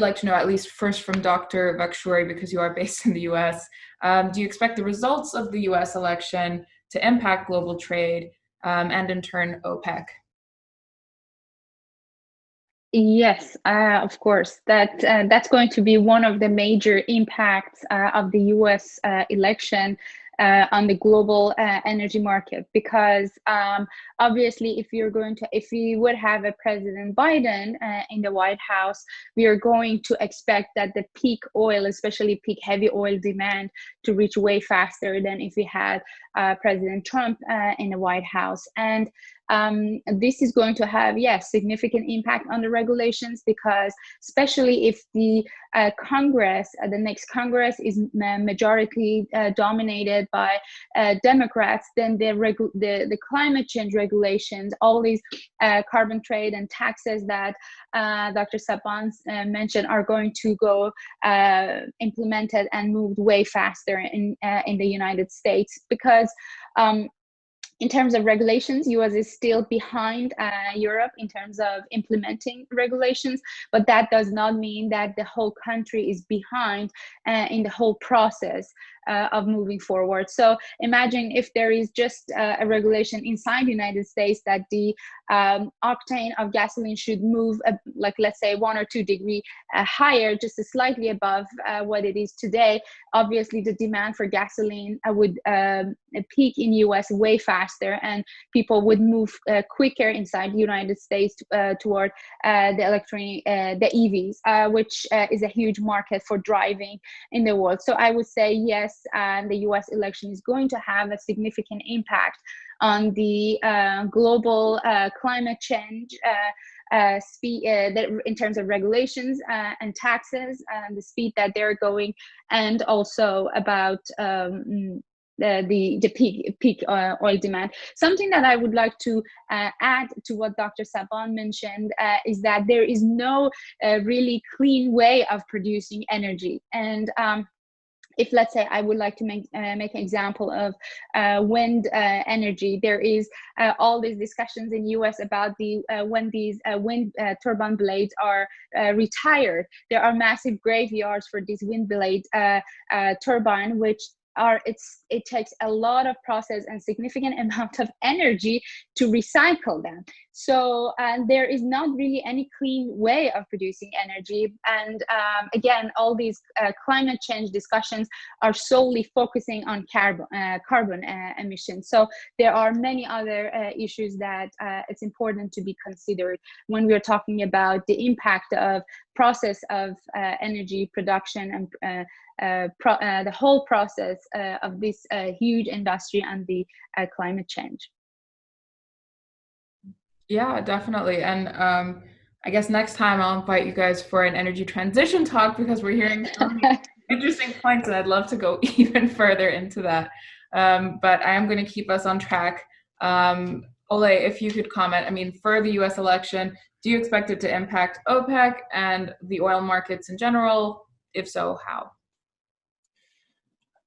like to know, at least first from Dr. Vakhshouri, because you are based in the US, do you expect the results of the US election to impact global trade and in turn OPEC? Yes, of course. That's going to be one of the major impacts of the U.S. Election on the global energy market, because obviously, if we would have a President Biden in the White House, we are going to expect that the peak oil, especially peak heavy oil demand, to reach way faster than if we had President Trump in the White House. And this is going to have, yes, significant impact on the regulations, because especially if the Congress, the next Congress is majority dominated by Democrats, then the climate change regulations, all these carbon trade and taxes that Dr. Sabban mentioned, are going to go implemented and moved way faster in the United States, because in terms of regulations, US is still behind Europe in terms of implementing regulations, but that does not mean that the whole country is behind in the whole process of moving forward. So imagine if there is just a regulation inside the United States that the octane of gasoline should move, like let's say 1 or 2 degrees higher, just slightly above what it is today. Obviously, the demand for gasoline would peak in US way faster, and people would move quicker inside the United States toward the EVs, which is a huge market for driving in the world. So I would say yes, the US election is going to have a significant impact on the global climate change speed in terms of regulations and taxes and the speed that they're going, and also about the peak oil demand. Something that I would like to add to what Dr. Sabban mentioned is that there is no really clean way of producing energy. And if, let's say, I would like to make an example of wind energy, there is all these discussions in US about when these wind turbine blades are retired. There are massive graveyards for these wind blade turbine, which it takes a lot of process and significant amount of energy to recycle them. So there is not really any clean way of producing energy. And again, all these climate change discussions are solely focusing on carbon emissions. So there are many other issues that it's important to be considered when we're talking about the impact of process of energy production and the whole process of this huge industry and the climate change. Yeah, definitely. And I guess next time I'll invite you guys for an energy transition talk, because we're hearing so many interesting points, and I'd love to go even further into that. But I am going to keep us on track. Ole, if you could comment, I mean, for the US election, do you expect it to impact OPEC and the oil markets in general? If so, how?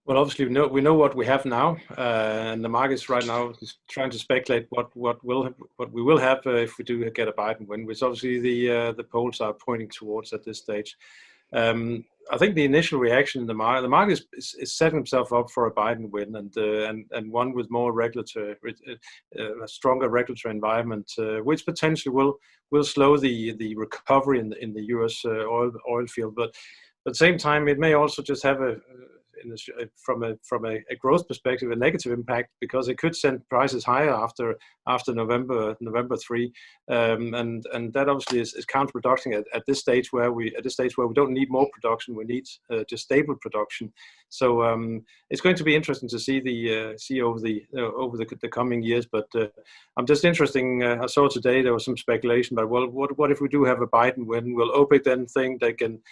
Well, obviously, we know what we have now, and the markets right now is trying to speculate what we will have if we do get a Biden win, which obviously the polls are pointing towards at this stage. I think the initial reaction in the market is setting himself up for a Biden win, and one with more a stronger regulatory environment, which potentially will slow the recovery in the U.S. oil field. But at the same time, it may also just have from a growth perspective, a negative impact, because it could send prices higher after November 3, and that obviously is counterproductive at this stage where we don't need more production, we need just stable production. So it's going to be interesting to see over the coming years. But I'm just interested. I saw today there was some speculation about, well, what if we do have a Biden win? Will OPEC then think they can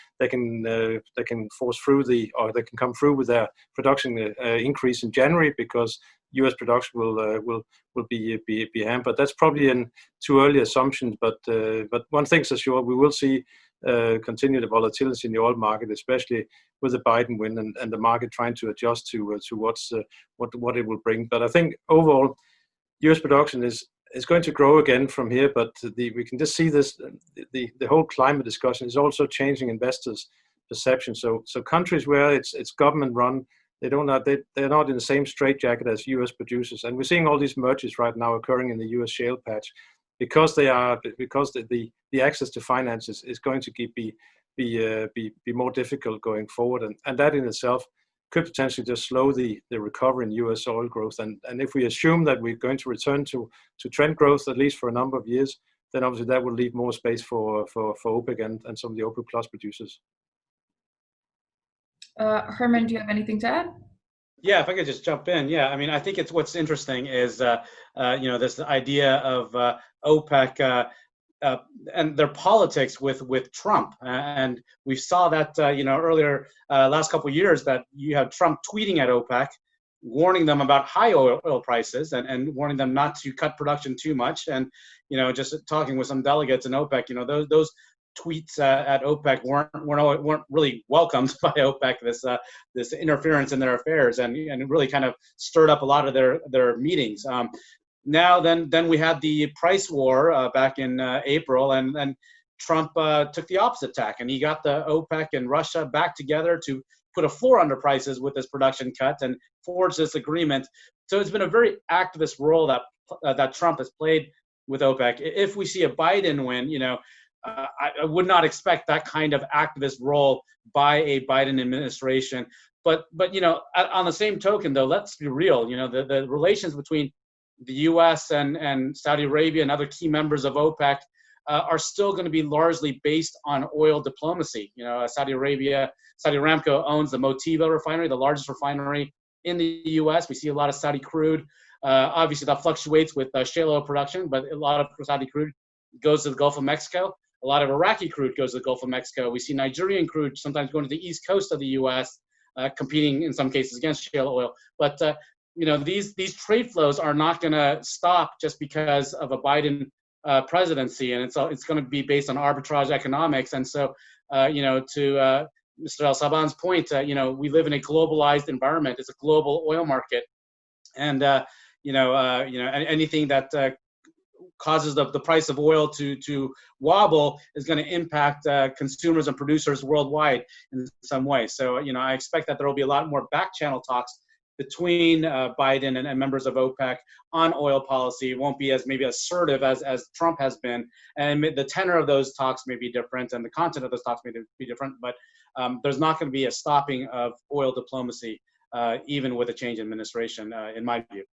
force through they can come through with their production increase in January, because U.S. production will be hampered? That's probably in too early assumptions, but one thing's for sure, we will see continued volatility in the oil market, especially with the Biden win and the market trying to adjust to what it will bring. But I think overall, U.S. production is it's going to grow again from here, but we can just see this. The whole climate discussion is also changing investors' perception. So countries where it's government run, they're not in the same straitjacket as U.S. producers, and we're seeing all these mergers right now occurring in the U.S. shale patch, because the access to finances is going to be more difficult going forward, and that in itself could potentially just slow the recovery in U.S. oil growth. And if we assume that we're going to return to trend growth at least for a number of years, then obviously that will leave more space for OPEC and some of the OPEC plus producers. Herman, do you have anything to add? Yeah, if I could just jump in. Yeah, I mean, I think what's interesting is this idea of OPEC and their politics with Trump, and we saw that earlier last couple of years, that you have Trump tweeting at OPEC, warning them about high oil prices and warning them not to cut production too much, and just talking with some delegates in OPEC, those tweets at OPEC weren't really welcomed by OPEC. This interference in their affairs, and it really kind of stirred up a lot of their meetings. Now then we had the price war back in April, and Trump took the opposite tack, and he got the OPEC and Russia back together to put a floor under prices with this production cut and forge this agreement. So it's been a very activist role that Trump has played with OPEC. If we see a Biden win, I would not expect that kind of activist role by a Biden administration. But on the same token, though, let's be real. The relations between the U.S. and Saudi Arabia and other key members of OPEC are still going to be largely based on oil diplomacy. Saudi Aramco owns the Motiva refinery, the largest refinery in the U.S. We see a lot of Saudi crude. Obviously, that fluctuates with shale oil production, but a lot of Saudi crude goes to the Gulf of Mexico. A lot of Iraqi crude goes to the Gulf of Mexico. We see Nigerian crude sometimes going to the east coast of the U.S., competing in some cases against shale oil. But these trade flows are not going to stop just because of a Biden presidency, and it's going to be based on arbitrage economics. And so, to Mr. Al Sabban's point, we live in a globalized environment. It's a global oil market, and anything that causes the price of oil to wobble is going to impact consumers and producers worldwide in some way. So, I expect that there will be a lot more back channel talks between Biden and members of OPEC on oil policy. It won't be as maybe assertive as Trump has been, and the tenor of those talks may be different, and the content of those talks may be different. But there's not going to be a stopping of oil diplomacy, even with a change in administration, in my view.